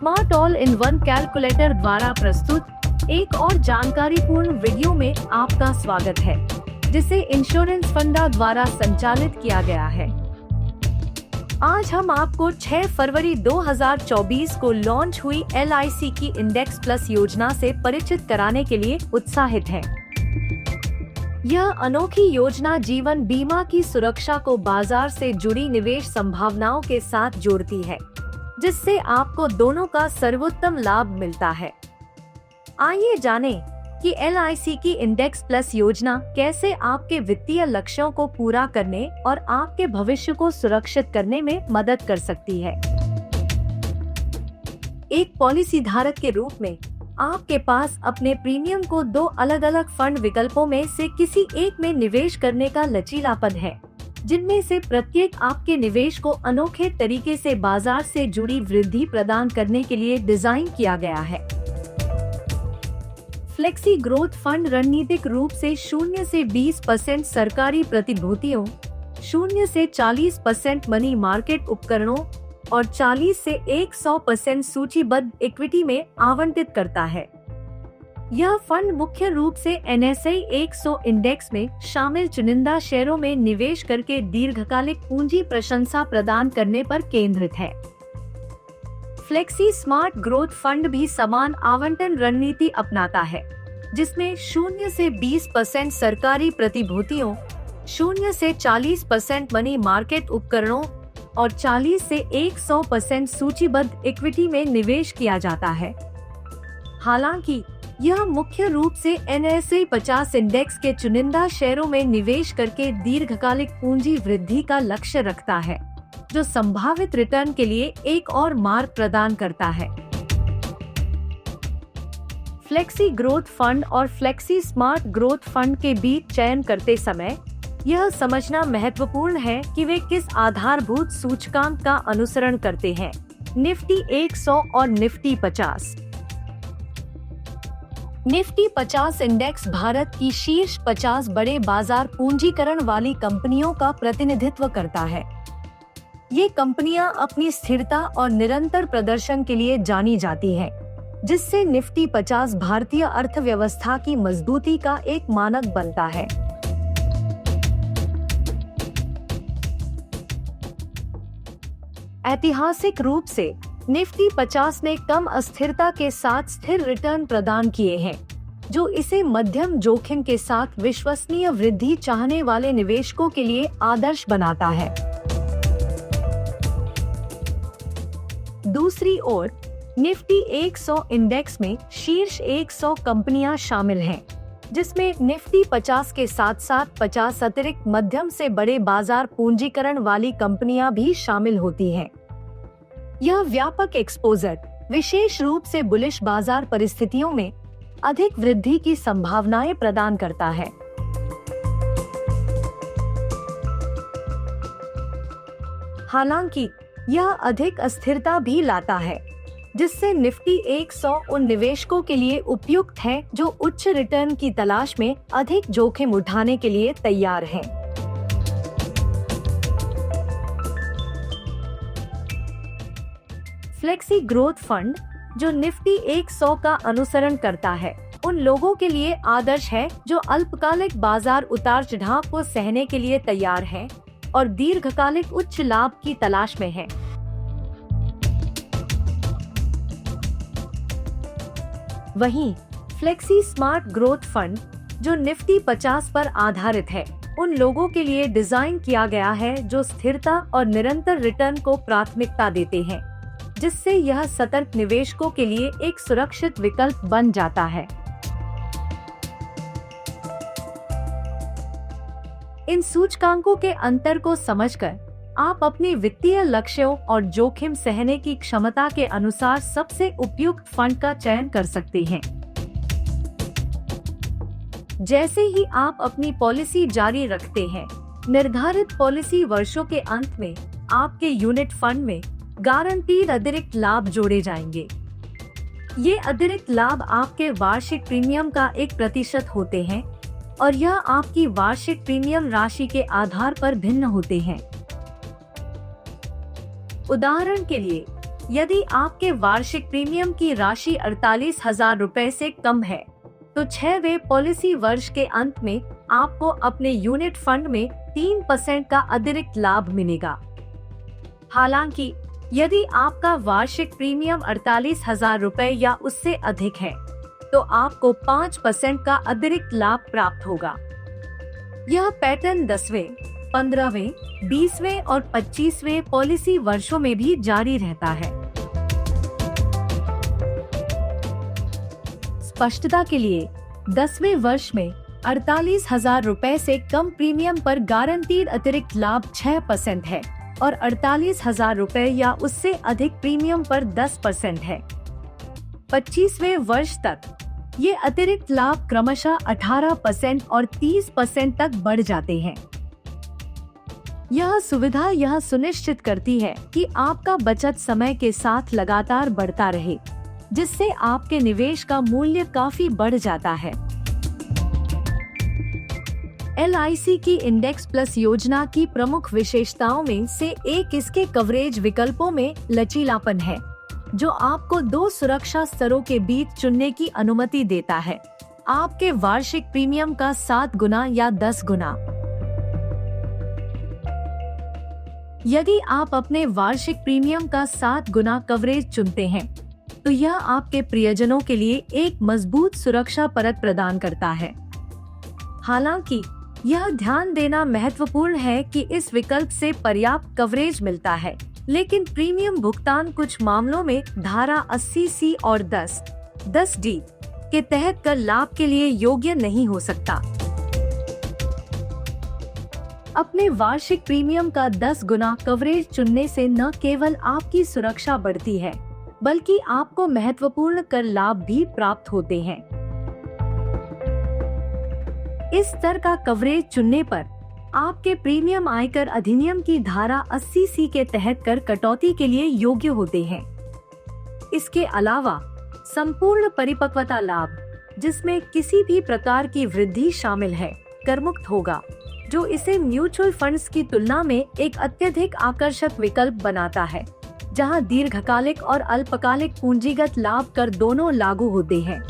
Smart all in one calculator द्वारा प्रस्तुत एक और जानकारीपूर्ण वीडियो में आपका स्वागत है, जिसे इंश्योरेंस फंडा द्वारा संचालित किया गया है। आज हम आपको 6 फरवरी 2024 को लॉन्च हुई LIC की इंडेक्स प्लस योजना से परिचित कराने के लिए उत्साहित हैं। यह अनोखी योजना जीवन बीमा की सुरक्षा को बाजार से जुड़ी निवेश संभावनाओं के साथ जोड़ती है, जिससे आपको दोनों का सर्वोत्तम लाभ मिलता है। आइए जानें कि LIC की इंडेक्स प्लस योजना कैसे आपके वित्तीय लक्ष्यों को पूरा करने और आपके भविष्य को सुरक्षित करने में मदद कर सकती है। एक पॉलिसी धारक के रूप में आपके पास अपने प्रीमियम को 2 अलग-अलग फंड विकल्पों में से किसी एक में निवेश करने का लचीलापन है, जिनमें से प्रत्येक आपके निवेश को अनोखे तरीके से बाजार से जुड़ी वृद्धि प्रदान करने के लिए डिजाइन किया गया है। फ्लेक्सी ग्रोथ फंड रणनीतिक रूप से 0 से 20% सरकारी प्रतिभूतियों, 0 से 40% मनी मार्केट उपकरणों और 40 से 100% सूचीबद्ध इक्विटी में आवंटित करता है। यह फंड मुख्य रूप से NSE 100 इंडेक्स में शामिल चुनिंदा शेयरों में निवेश करके दीर्घकालिक पूंजी प्रशंसा प्रदान करने पर केंद्रित है। फ्लेक्सी स्मार्ट ग्रोथ फंड भी समान आवंटन रणनीति अपनाता है, जिसमें 0 से 20% सरकारी प्रतिभूतियों, 0 से 40% मनी मार्केट उपकरणों और 40 से 100% सूचीबद्ध इक्विटी में निवेश किया जाता है। हालांकि यह मुख्य रूप से NSE 50 इंडेक्स के चुनिंदा शेयरों में निवेश करके दीर्घकालिक पूंजी वृद्धि का लक्ष्य रखता है, जो संभावित रिटर्न के लिए एक और मार्ग प्रदान करता है। फ्लेक्सी ग्रोथ फंड और फ्लेक्सी स्मार्ट ग्रोथ फंड के बीच चयन करते समय यह समझना महत्वपूर्ण है कि वे किस आधारभूत सूचकांक का अनुसरण करते हैं। निफ्टी 100 और निफ्टी 50। निफ्टी 50 इंडेक्स भारत की शीर्ष 50 बड़े बाजार पूंजीकरण वाली कंपनियों का प्रतिनिधित्व करता है। ये कंपनियां अपनी स्थिरता और निरंतर प्रदर्शन के लिए जानी जाती हैं, जिससे निफ्टी 50 भारतीय अर्थव्यवस्था की मजबूती का एक मानक बनता है। ऐतिहासिक रूप से निफ्टी 50 ने कम अस्थिरता के साथ स्थिर रिटर्न प्रदान किए हैं, जो इसे मध्यम जोखिम के साथ विश्वसनीय वृद्धि चाहने वाले निवेशकों के लिए आदर्श बनाता है। दूसरी ओर, निफ्टी 100 इंडेक्स में शीर्ष 100 कंपनियां शामिल हैं, जिसमें निफ्टी 50 के साथ साथ 50 अतिरिक्त मध्यम से बड़े बाजार पूंजीकरण वाली कंपनियां भी शामिल होती हैं। यह व्यापक एक्सपोजर विशेष रूप से बुलिश बाजार परिस्थितियों में अधिक वृद्धि की संभावनाएं प्रदान करता है। हालांकि यह अधिक अस्थिरता भी लाता है, जिससे निफ्टी 100 उन निवेशकों के लिए उपयुक्त है जो उच्च रिटर्न की तलाश में अधिक जोखिम उठाने के लिए तैयार हैं। फ्लेक्सी ग्रोथ फंड, जो निफ्टी 100 का अनुसरण करता है, उन लोगों के लिए आदर्श है जो अल्पकालिक बाजार उतार चढ़ाव को सहने के लिए तैयार हैं और दीर्घकालिक उच्च लाभ की तलाश में हैं। वहीं फ्लेक्सी स्मार्ट ग्रोथ फंड, जो निफ्टी 50 पर आधारित है, उन लोगों के लिए डिजाइन किया गया है जो स्थिरता और निरंतर रिटर्न को प्राथमिकता देते हैं, जिससे यह सतर्क निवेशकों के लिए एक सुरक्षित विकल्प बन जाता है। इन सूचकांकों के अंतर को समझकर आप अपने वित्तीय लक्ष्यों और जोखिम सहने की क्षमता के अनुसार सबसे उपयुक्त फंड का चयन कर सकते हैं। जैसे ही आप अपनी पॉलिसी जारी रखते हैं, निर्धारित पॉलिसी वर्षों के अंत में आपके यूनिट फंड में गारंटीड अतिरिक्त लाभ जोड़े जाएंगे। ये अतिरिक्त लाभ आपके वार्षिक प्रीमियम का 1% होते हैं और यह आपकी वार्षिक प्रीमियम राशि के आधार पर भिन्न होते हैं। उदाहरण के लिए यदि आपके वार्षिक प्रीमियम की राशि 48,000 रुपए से कम है, तो 6वें पॉलिसी वर्ष के अंत में आपको अपने यूनिट फंड में 3% का अतिरिक्त लाभ मिलेगा। हालांकि यदि आपका वार्षिक प्रीमियम 48,000 रुपए या उससे अधिक है, तो आपको 5% का अतिरिक्त लाभ प्राप्त होगा। यह पैटर्न 10वें, 15वें, 20वें और 25वें पॉलिसी वर्षों में भी जारी रहता है। स्पष्टता के लिए 10वें वर्ष में 48,000 रुपए से कम प्रीमियम पर गारंटीड अतिरिक्त लाभ 6% है और 48,000 रुपए या उससे अधिक प्रीमियम पर 10% है। 25वें वर्ष तक ये अतिरिक्त लाभ क्रमशः 18% और 30% तक बढ़ जाते हैं। यह सुविधा यह सुनिश्चित करती है कि आपका बचत समय के साथ लगातार बढ़ता रहे, जिससे आपके निवेश का मूल्य काफी बढ़ जाता है। LIC की इंडेक्स प्लस योजना की प्रमुख विशेषताओं में से एक इसके कवरेज विकल्पों में लचीलापन है, जो आपको 2 सुरक्षा स्तरों के बीच चुनने की अनुमति देता है, आपके वार्षिक प्रीमियम का 7 गुना या 10 गुना। यदि आप अपने वार्षिक प्रीमियम का 7 गुना कवरेज चुनते हैं, तो यह आपके प्रियजनों के लिए एक मजबूत सुरक्षा परत प्रदान करता है। हालांकि यह ध्यान देना महत्वपूर्ण है कि इस विकल्प से पर्याप्त कवरेज मिलता है, लेकिन प्रीमियम भुगतान कुछ मामलों में धारा 80C और 10D के तहत कर लाभ के लिए योग्य नहीं हो सकता। अपने वार्षिक प्रीमियम का 10 गुना कवरेज चुनने से न केवल आपकी सुरक्षा बढ़ती है, बल्कि आपको महत्वपूर्ण कर लाभ भी प्राप्त होते हैं। इस स्तर का कवरेज चुनने पर आपके प्रीमियम आयकर अधिनियम की धारा 80C के तहत कर कटौती के लिए योग्य होते हैं। इसके अलावा संपूर्ण परिपक्वता लाभ, जिसमें किसी भी प्रकार की वृद्धि शामिल है, करमुक्त होगा, जो इसे म्यूचुअल फंड्स की तुलना में एक अत्यधिक आकर्षक विकल्प बनाता है, जहां दीर्घकालिक और अल्पकालिक पूंजीगत लाभ कर दोनों लागू होते हैं।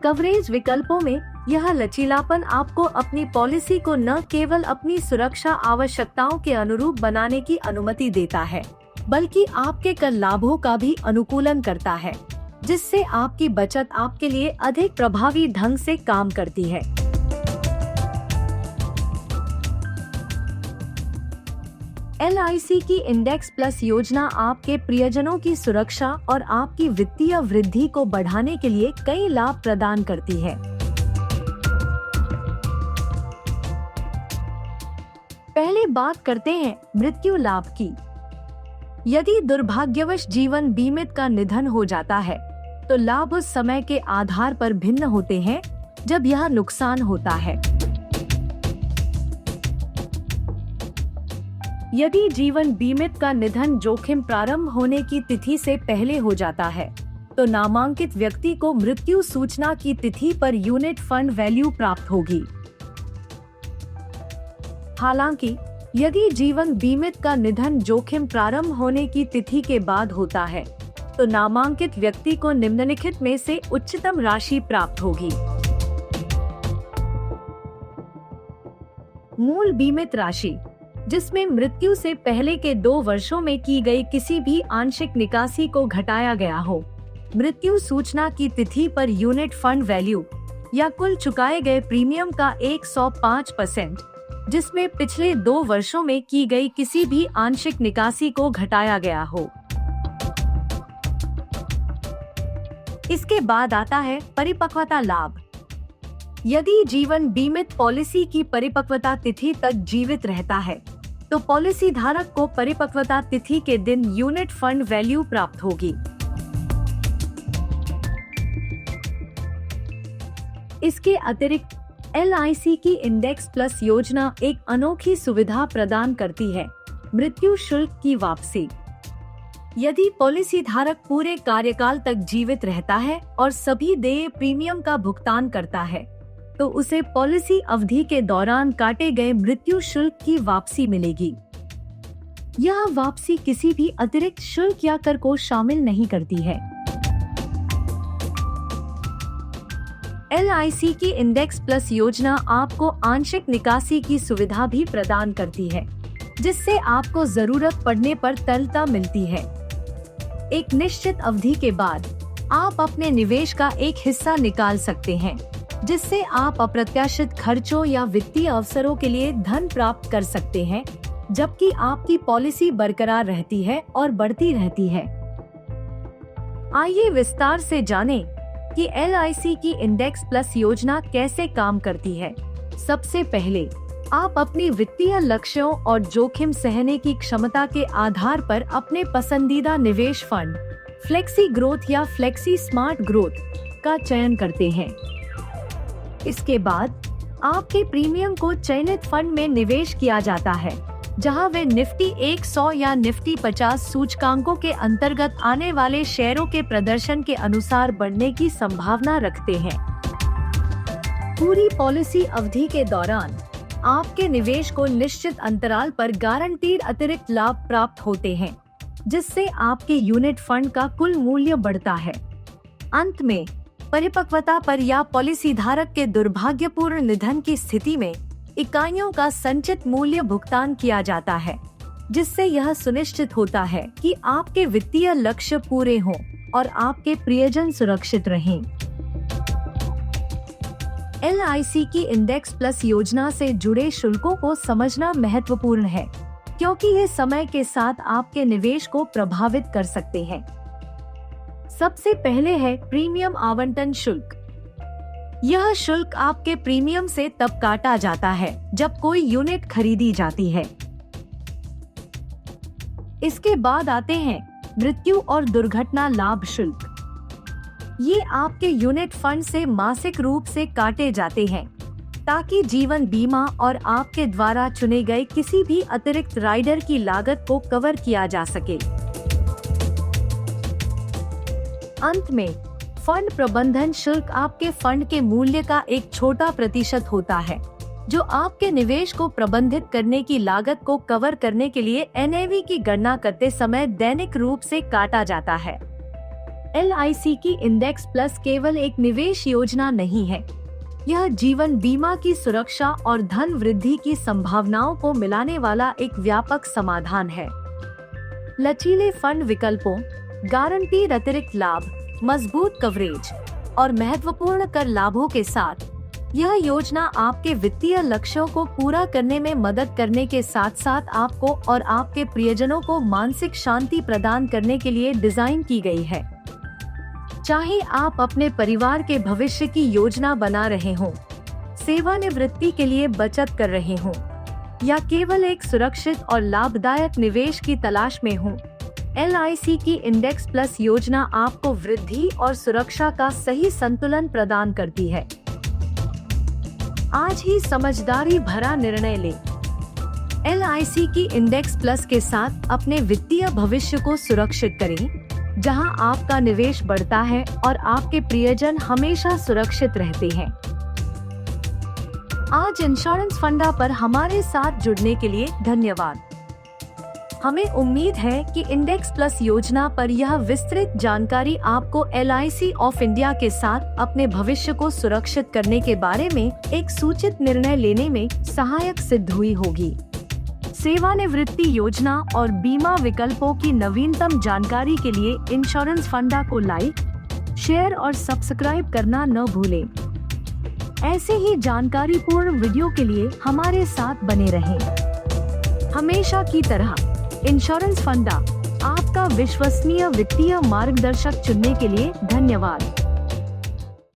कवरेज विकल्पों में यह लचीलापन आपको अपनी पॉलिसी को न केवल अपनी सुरक्षा आवश्यकताओं के अनुरूप बनाने की अनुमति देता है, बल्कि आपके कर लाभों का भी अनुकूलन करता है, जिससे आपकी बचत आपके लिए अधिक प्रभावी ढंग से काम करती है। LIC की इंडेक्स प्लस योजना आपके प्रियजनों की सुरक्षा और आपकी वित्तीय वृद्धि को बढ़ाने के लिए कई लाभ प्रदान करती है। पहले बात करते हैं मृत्यु लाभ की। यदि दुर्भाग्यवश जीवन बीमित का निधन हो जाता है, तो लाभ उस समय के आधार पर भिन्न होते हैं जब यह नुकसान होता है। यदि जीवन बीमित का निधन जोखिम प्रारंभ होने की तिथि से पहले हो जाता है, तो नामांकित व्यक्ति को मृत्यु सूचना की तिथि पर यूनिट फंड वैल्यू प्राप्त होगी। हालांकि यदि जीवन बीमित का निधन जोखिम प्रारंभ होने की तिथि के बाद होता है, तो नामांकित व्यक्ति को निम्नलिखित में से उच्चतम राशि प्राप्त होगी। मूल बीमित राशि, जिसमें मृत्यु से पहले के 2 वर्षों में की गई किसी भी आंशिक निकासी को घटाया गया हो। मृत्यु सूचना की तिथि पर यूनिट फंड वैल्यू या कुल चुकाए गए प्रीमियम का 105%, जिसमें पिछले 2 वर्षों में की गई किसी भी आंशिक निकासी को घटाया गया हो। इसके बाद आता है परिपक्वता लाभ। यदि जीवन बीमित पॉलिसी की परिपक्वता तिथि तक जीवित रहता है, तो पॉलिसी धारक को परिपक्वता तिथि के दिन यूनिट फंड वैल्यू प्राप्त होगी। इसके अतिरिक्त LIC की इंडेक्स प्लस योजना एक अनोखी सुविधा प्रदान करती है, मृत्यु शुल्क की वापसी। यदि पॉलिसी धारक पूरे कार्यकाल तक जीवित रहता है और सभी देय प्रीमियम का भुगतान करता है, तो उसे पॉलिसी अवधि के दौरान काटे गए मृत्यु शुल्क की वापसी मिलेगी। यह वापसी किसी भी अतिरिक्त शुल्क या कर को शामिल नहीं करती है। LIC की इंडेक्स प्लस योजना आपको आंशिक निकासी की सुविधा भी प्रदान करती है, जिससे आपको जरूरत पड़ने पर तरलता मिलती है। एक निश्चित अवधि के बाद आप अपने निवेश का एक हिस्सा निकाल सकते हैं, जिससे आप अप्रत्याशित खर्चों या वित्तीय अवसरों के लिए धन प्राप्त कर सकते हैं, जबकि आपकी पॉलिसी बरकरार रहती है और बढ़ती रहती है। आइए विस्तार से जानें कि LIC की इंडेक्स प्लस योजना कैसे काम करती है। सबसे पहले आप अपनी वित्तीय लक्ष्यों और जोखिम सहने की क्षमता के आधार पर अपने पसंदीदा निवेश फंड फ्लेक्सी ग्रोथ या फ्लेक्सी स्मार्ट ग्रोथ का चयन करते हैं। इसके बाद आपके प्रीमियम को चयनित फंड में निवेश किया जाता है, जहां वे निफ्टी 100 या निफ्टी 50 सूचकांकों के अंतर्गत आने वाले शेयरों के प्रदर्शन के अनुसार बढ़ने की संभावना रखते हैं। पूरी पॉलिसी अवधि के दौरान आपके निवेश को निश्चित अंतराल पर गारंटीड अतिरिक्त लाभ प्राप्त होते हैं, जिससे आपके यूनिट फंड का कुल मूल्य बढ़ता है। अंत में परिपक्वता पर या पॉलिसी धारक के दुर्भाग्यपूर्ण निधन की स्थिति में इकाइयों का संचित मूल्य भुगतान किया जाता है, जिससे यह सुनिश्चित होता है कि आपके वित्तीय लक्ष्य पूरे हों और आपके प्रियजन सुरक्षित रहें। LIC की इंडेक्स प्लस योजना से जुड़े शुल्कों को समझना महत्वपूर्ण है, क्योंकि ये समय के साथ आपके निवेश को प्रभावित कर सकते हैं। सबसे पहले है प्रीमियम आवंटन शुल्क। यह शुल्क आपके प्रीमियम से तब काटा जाता है जब कोई यूनिट खरीदी जाती है। इसके बाद आते हैं मृत्यु और दुर्घटना लाभ शुल्क। ये आपके यूनिट फंड से मासिक रूप से काटे जाते हैं, ताकि जीवन बीमा और आपके द्वारा चुने गए किसी भी अतिरिक्त राइडर की लागत को कवर किया जा सके। अंत में फंड प्रबंधन शुल्क आपके फंड के मूल्य का एक छोटा प्रतिशत होता है, जो आपके निवेश को प्रबंधित करने की लागत को कवर करने के लिए NAV की गणना करते समय दैनिक रूप से काटा जाता है। LIC की इंडेक्स प्लस केवल एक निवेश योजना नहीं है, यह जीवन बीमा की सुरक्षा और धन वृद्धि की संभावनाओं को मिलाने वाला एक व्यापक समाधान है। लचीले फंड विकल्पों, गारंटीड अतिरिक्त लाभ, मजबूत कवरेज और महत्वपूर्ण कर लाभों के साथ यह योजना आपके वित्तीय लक्ष्यों को पूरा करने में मदद करने के साथ साथ आपको और आपके प्रियजनों को मानसिक शांति प्रदान करने के लिए डिजाइन की गई है। चाहे आप अपने परिवार के भविष्य की योजना बना रहे हों, सेवानिवृत्ति के लिए बचत कर रहे हों, या केवल एक सुरक्षित और लाभदायक निवेश की तलाश में हों, LIC की इंडेक्स प्लस योजना आपको वृद्धि और सुरक्षा का सही संतुलन प्रदान करती है। आज ही समझदारी भरा निर्णय लें। LIC की इंडेक्स प्लस के साथ अपने वित्तीय भविष्य को सुरक्षित करें, जहां आपका निवेश बढ़ता है और आपके प्रियजन हमेशा सुरक्षित रहते हैं। आज इंश्योरेंस फंडा पर हमारे साथ जुड़ने के लिए धन्यवाद। हमें उम्मीद है कि इंडेक्स प्लस योजना पर यह विस्तृत जानकारी आपको LIC ऑफ इंडिया के साथ अपने भविष्य को सुरक्षित करने के बारे में एक सूचित निर्णय लेने में सहायक सिद्ध हुई होगी। सेवानिवृत्ति योजना और बीमा विकल्पों की नवीनतम जानकारी के लिए इंश्योरेंस फंडा को लाइक, शेयर और सब्सक्राइब करना न भूलें। ऐसे ही जानकारीपूर्ण वीडियो के लिए हमारे साथ बने रहें। हमेशा की तरह इंश्योरेंस फंडा, आपका विश्वसनीय वित्तीय मार्गदर्शक चुनने के लिए धन्यवाद।